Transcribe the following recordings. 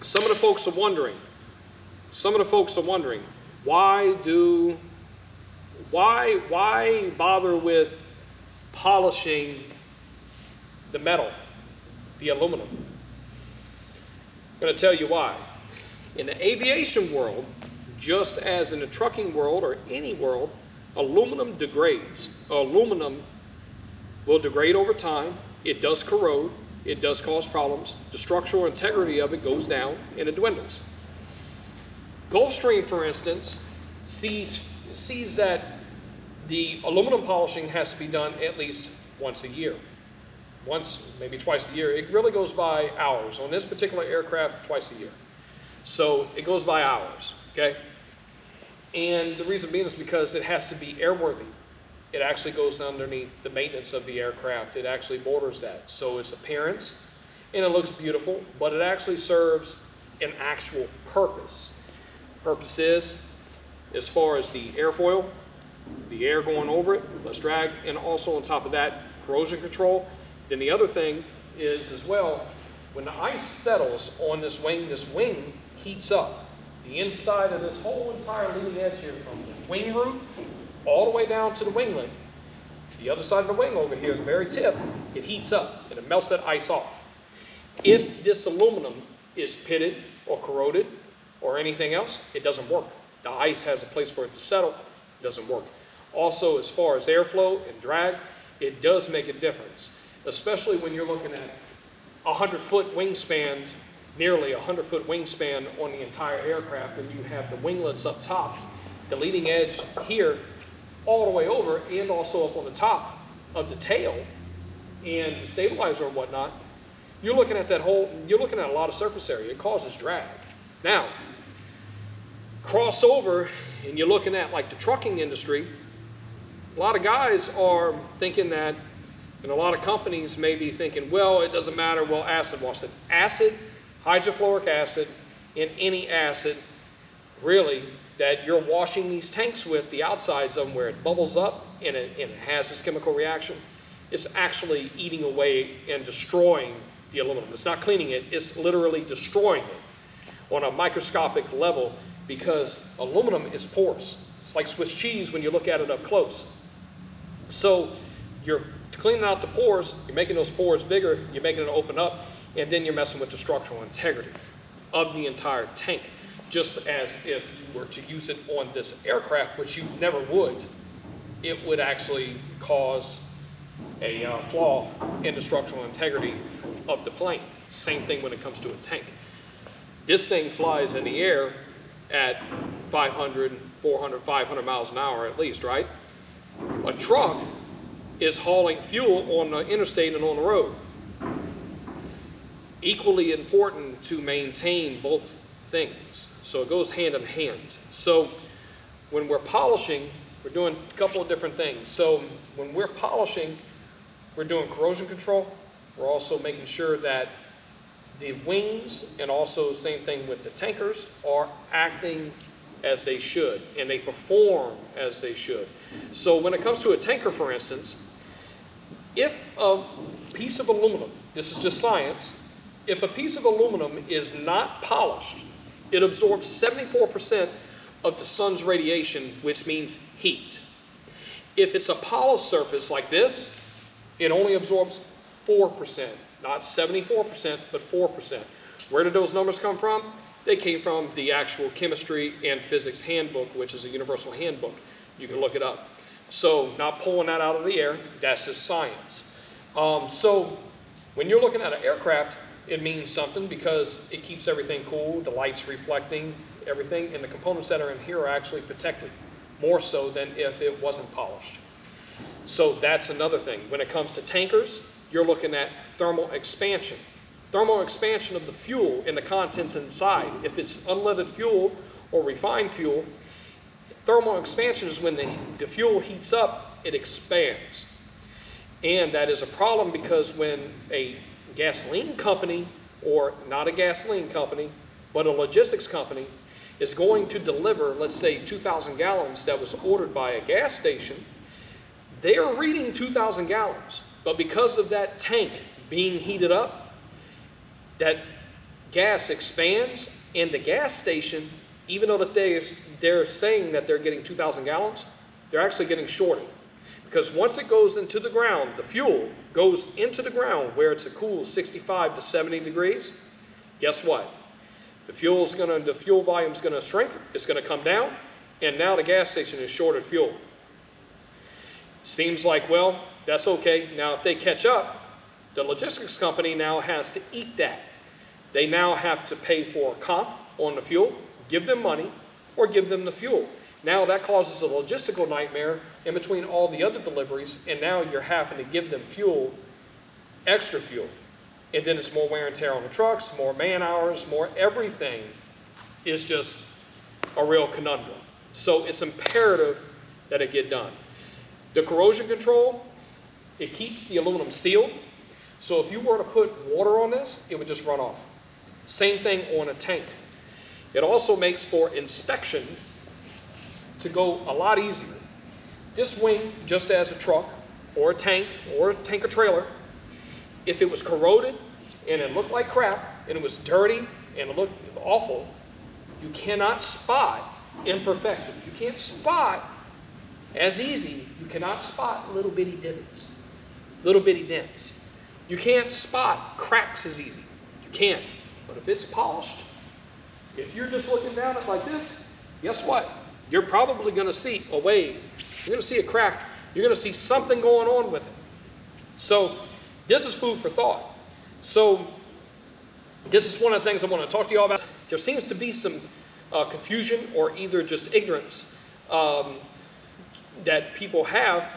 some of the folks are wondering, why bother with polishing the metal, the aluminum? I'm going to tell you why. In the aviation world, just as in the trucking world or any world, aluminum degrades. Aluminum will degrade over time. It does corrode. It does cause problems. The structural integrity of it goes down and it dwindles. Gulfstream, for instance, sees that the aluminum polishing has to be done at least once a year. Once, maybe twice a year. It really goes by hours. On this particular aircraft, twice a year. So it goes by hours, okay? And the reason being is because it has to be airworthy. It actually goes underneath the maintenance of the aircraft. It actually borders that. So its appearance, and it looks beautiful, but it actually serves an actual purpose. Purpose is, as far as the airfoil, the air going over it, less drag, and also on top of that, corrosion control. Then the other thing is as well, when the ice settles on this wing heats up. The inside of this whole entire leading edge here, from the wing root all the way down to the winglet, the other side of the wing over here, the very tip, it heats up and it melts that ice off. If this aluminum is pitted or corroded or anything else, it doesn't work. The ice has a place for it to settle, it doesn't work. Also, as far as airflow and drag, it does make a difference, especially when you're looking at 100-foot wingspan, nearly 100-foot wingspan on the entire aircraft, and you have the winglets up top, the leading edge here, all the way over, and also up on the top of the tail and the stabilizer and whatnot. You're looking at a lot of surface area. It causes drag. Now, crossover, and you're looking at like the trucking industry, a lot of guys are thinking that, and a lot of companies may be thinking, well, it doesn't matter, well, acid wash it. Acid, hydrofluoric acid, and any acid, really, that you're washing these tanks with, the outsides of them, where it bubbles up and it has this chemical reaction, it's actually eating away and destroying the aluminum. It's not cleaning it, it's literally destroying it on a microscopic level, because aluminum is porous. It's like Swiss cheese when you look at it up close. So you're cleaning out the pores, you're making those pores bigger, you're making it open up, and then you're messing with the structural integrity of the entire tank. Just as if you were to use it on this aircraft, which you never would, it would actually cause a flaw in the structural integrity of the plane. Same thing when it comes to a tank. This thing flies in the air at 500, 400, 500 miles an hour at least, right? A truck is hauling fuel on the interstate and on the road. Equally important to maintain both things. So it goes hand in hand. So when we're polishing, we're doing a couple of different things. So when we're polishing, we're doing corrosion control. We're also making sure that the wings, and also the same thing with the tankers, are acting as they should, and they perform as they should. So when it comes to a tanker, for instance, if a piece of aluminum, this is just science, if a piece of aluminum is not polished, it absorbs 74% of the sun's radiation, which means heat. If it's a polished surface like this, it only absorbs 4%, not 74%, but 4%. Where did those numbers come from? They came from the actual chemistry and physics handbook, which is a universal handbook. You can look it up. So not pulling that out of the air, that's just science. So when you're looking at an aircraft, it means something because it keeps everything cool, the light's reflecting everything, and the components that are in here are actually protected, more so than if it wasn't polished. So that's another thing. When it comes to tankers, you're looking at thermal expansion. Thermal expansion of the fuel and the contents inside. If it's unleaded fuel or refined fuel, thermal expansion is when the fuel heats up, it expands. And that is a problem because when a gasoline company, or not a gasoline company, but a logistics company, is going to deliver, let's say, 2,000 gallons that was ordered by a gas station, they are reading 2,000 gallons. But because of that tank being heated up, that gas expands, and the gas station, even though that they're saying that they're getting 2,000 gallons, they're actually getting shorted. Because once it goes into the ground, the fuel goes into the ground where it's a cool 65 to 70 degrees, guess what? The fuel volume is going to shrink, it's going to come down, and now the gas station is shorted fuel. Seems like, well, that's okay. Now if they catch up, the logistics company now has to eat that. They now have to pay for a comp on the fuel, give them money, or give them the fuel. Now that causes a logistical nightmare in between all the other deliveries, and now you're having to give them fuel, extra fuel. And then it's more wear and tear on the trucks, more man hours, more everything is just a real conundrum. So it's imperative that it get done. The corrosion control, it keeps the aluminum sealed. So if you were to put water on this, it would just run off. Same thing on a tank. It also makes for inspections to go a lot easier. This wing, just as a truck or a tank or a tanker trailer, if it was corroded and it looked like crap and it was dirty and it looked awful, you cannot spot imperfections. You can't spot as easy. You cannot spot little bitty divots, little bitty dents. You can't spot cracks as easy. You can't. But if it's polished, if you're just looking down at it like this, guess what? You're probably going to see a wave. You're going to see a crack. You're going to see something going on with it. So this is food for thought. So this is one of the things I want to talk to you all about. There seems to be some confusion or either just ignorance that people have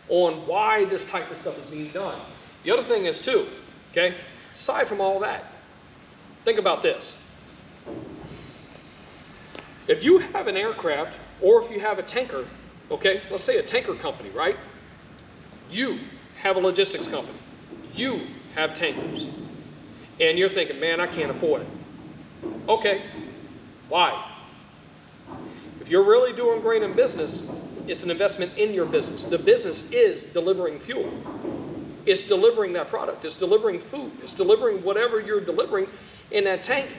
on why this type of stuff is being done. The other thing is too, okay, aside from all that, think about this. If you have an aircraft or if you have a tanker, okay, let's say a tanker company, right? You have a logistics company. You have tankers. And you're thinking, man, I can't afford it. Okay, why? If you're really doing great in business, it's an investment in your business. The business is delivering fuel. It's delivering that product. It's delivering food. It's delivering whatever you're delivering in that tank.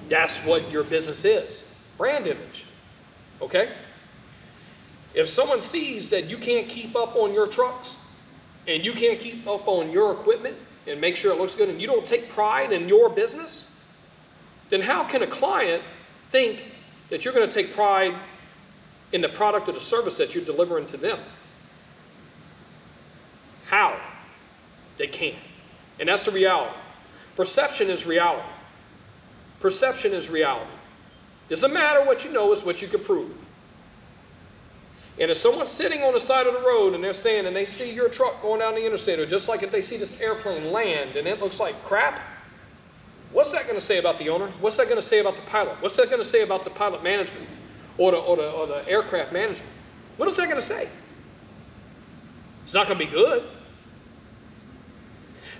That's what your business is. Brand image. Okay? If someone sees that you can't keep up on your trucks and you can't keep up on your equipment and make sure it looks good and you don't take pride in your business, then how can a client think that you're going to take pride in the product or the service that you're delivering to them? How? They can't. And that's the reality. Perception is reality. Perception is reality. Doesn't matter what you know, it's what you can prove. And if someone's sitting on the side of the road and they're saying, and they see your truck going down the interstate, or just like if they see this airplane land and it looks like crap, what's that going to say about the owner? What's that going to say about the pilot? What's that going to say about the pilot management or the aircraft management? What is that going to say? It's not going to be good.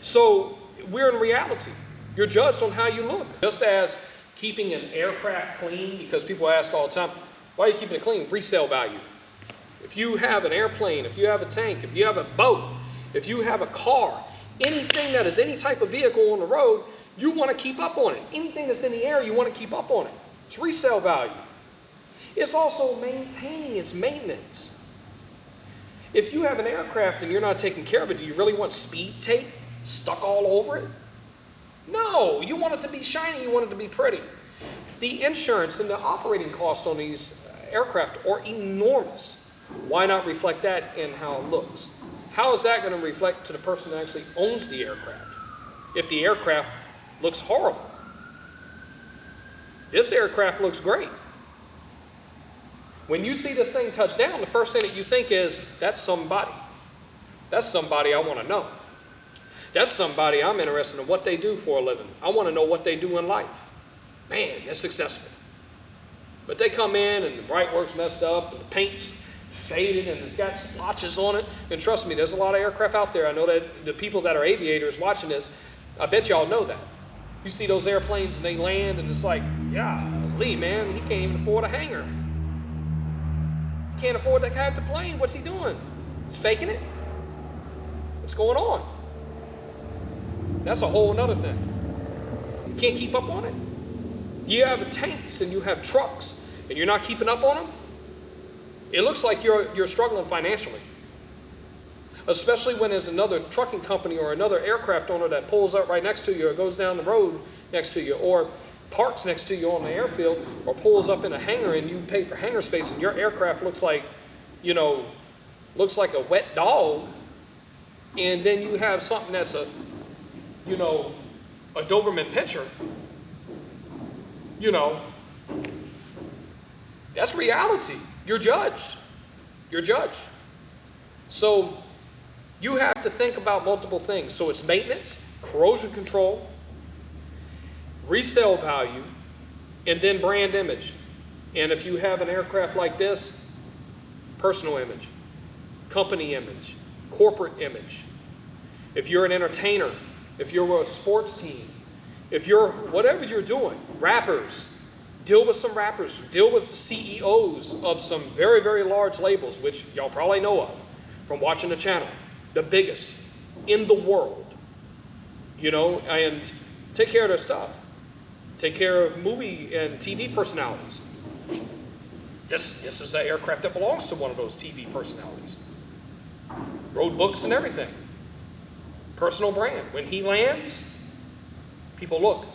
So we're in reality. You're judged on how you look. Just as keeping an aircraft clean, because people ask all the time, why are you keeping it clean? Resale value. If you have an airplane, if you have a tank, if you have a boat, if you have a car, anything that is any type of vehicle on the road, you want to keep up on it. Anything that's in the air, you want to keep up on it. It's resale value. It's also maintaining its maintenance. If you have an aircraft and you're not taking care of it, do you really want speed tape stuck all over it? No, you want it to be shiny, you want it to be pretty. The insurance and the operating cost on these aircraft are enormous. Why not reflect that in how it looks? How is that going to reflect to the person that actually owns the aircraft if the aircraft looks horrible? This aircraft looks great. When you see this thing touch down, the first thing that you think is, that's somebody. That's somebody I want to know. That's somebody I'm interested in what they do for a living. I want to know what they do in life. Man, they're successful. But they come in and the Brightwork's messed up and the paint's faded and it's got splotches on it. And trust me, there's a lot of aircraft out there. I know that the people that are aviators watching this, I bet y'all know that. You see those airplanes and they land and it's like, yeah, Lee, man, he can't even afford a hangar. He can't afford to have the plane. What's he doing? He's faking it? What's going on? That's a whole nother thing. You can't keep up on it. You have tanks and you have trucks and you're not keeping up on them. It looks like you're struggling financially. Especially when there's another trucking company or another aircraft owner that pulls up right next to you or goes down the road next to you or parks next to you on the airfield or pulls up in a hangar and you pay for hangar space and your aircraft looks like, you know, looks like a wet dog. And then you have something that's a, you know, a Doberman pinscher, you know, that's reality. You're judged. You're judged. So you have to think about multiple things. So it's maintenance, corrosion control, resale value, and then brand image. And if you have an aircraft like this, personal image, company image, corporate image. If you're an entertainer, if you're a sports team, if you're whatever you're doing, rappers, deal with some rappers, deal with the CEOs of some very, very large labels, which y'all probably know of from watching the channel, the biggest in the world, you know, and take care of their stuff. Take care of movie and TV personalities. This is an aircraft that belongs to one of those TV personalities. Wrote books and everything. Personal brand. When he lands, people look.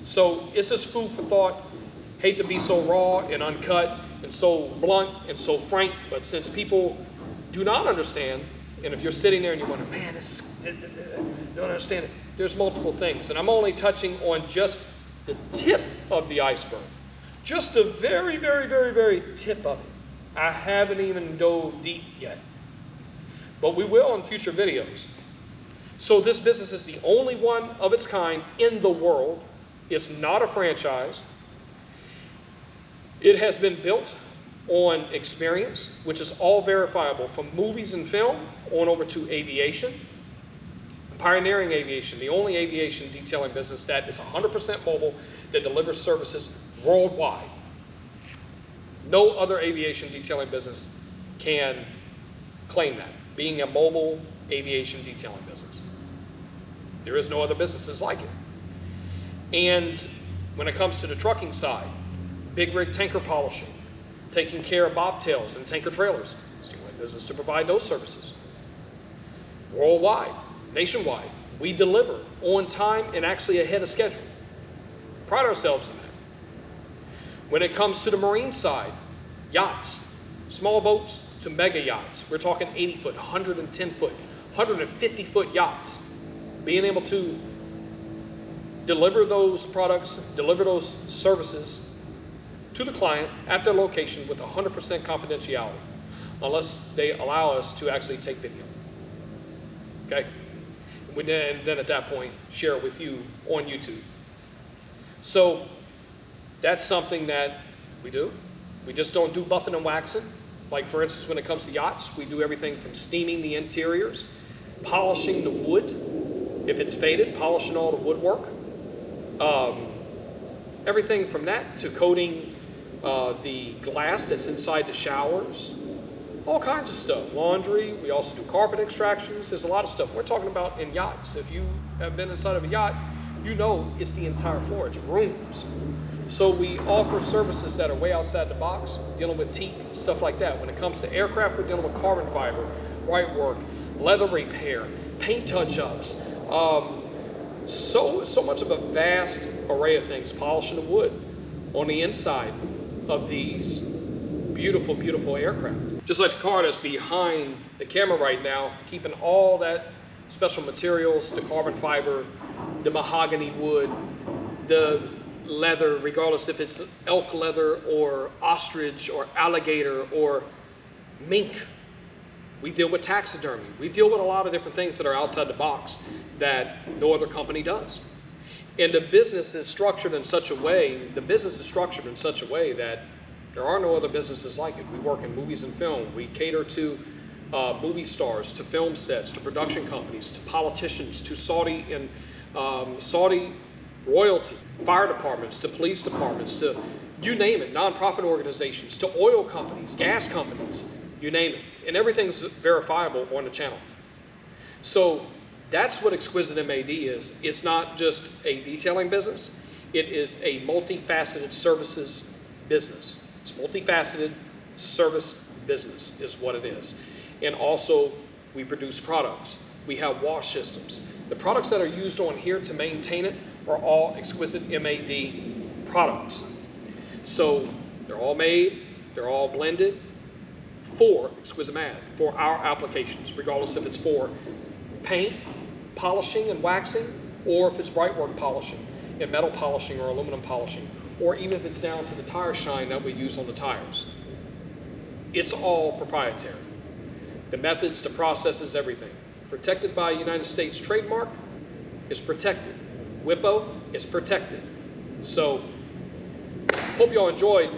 So it's just food for thought. Hate to be so raw and uncut and so blunt and so frank, but since people do not understand, and if you're sitting there and you wonder, man, this is, don't understand it, there's multiple things. And I'm only touching on just the tip of the iceberg. Just the very, very, very, very tip of it. I haven't even dove deep yet. But we will in future videos. So this business is the only one of its kind in the world. It's not a franchise. It has been built on experience, which is all verifiable from movies and film on over to aviation. Pioneering aviation, the only aviation detailing business that is 100% mobile, that delivers services worldwide. No other aviation detailing business can claim that, being a mobile aviation detailing business. There is no other businesses like it. And when it comes to the trucking side, big rig tanker polishing, taking care of bobtails and tanker trailers, it's the only business to provide those services. Worldwide, nationwide, we deliver on time and actually ahead of schedule. Pride ourselves in that. When it comes to the marine side, yachts, small boats to mega yachts. We're talking 80 foot, 110 foot, 150 foot yachts. Being able to deliver those products, deliver those services to the client at their location with 100% confidentiality, unless they allow us to actually take video. Okay? And then at that point, share it with you on YouTube. So that's something that we do. We just don't do buffing and waxing. Like for instance, when it comes to yachts, we do everything from steaming the interiors, polishing the wood, if it's faded, polishing all the woodwork. Everything from that to coating the glass that's inside the showers, all kinds of stuff. Laundry, we also do carpet extractions. There's a lot of stuff we're talking about in yachts. If you have been inside of a yacht, you know it's the entire floor, it's rooms. So we offer services that are way outside the box, dealing with teak, stuff like that. When it comes to aircraft, we're dealing with carbon fiber, Brightwork, leather repair, paint touch-ups, so much of a vast array of things, polishing the wood on the inside of these beautiful, beautiful aircraft. Just like the car that's behind the camera right now, keeping all that special materials, the carbon fiber, the mahogany wood, the leather, regardless if it's elk leather or ostrich or alligator or mink. We deal with taxidermy. We deal with a lot of different things that are outside the box that no other company does. And the business is structured in such a way, that there are no other businesses like it. We work in movies and film. We cater to movie stars, to film sets, to production companies, to politicians, to Saudi royalty, fire departments, to police departments, to you name it, nonprofit organizations, to oil companies, gas companies, you name it. And everything's verifiable on the channel. So That's what Exquisitemad is. It's not just a detailing business. It is a multifaceted services business. It's multifaceted service business is what it is. And also, we produce products. We have wash systems. The products that are used on here to maintain it are all Exquisitemad products. So they're all made, they're all blended for Exquisitemad, for our applications, regardless if it's for paint, polishing and waxing, or if it's Brightwork polishing and metal polishing or aluminum polishing, or even if it's down to the tire shine that we use on the tires. It's all proprietary. The methods, the processes, everything. Protected by a United States trademark is protected. WIPO is protected. So, hope you all enjoyed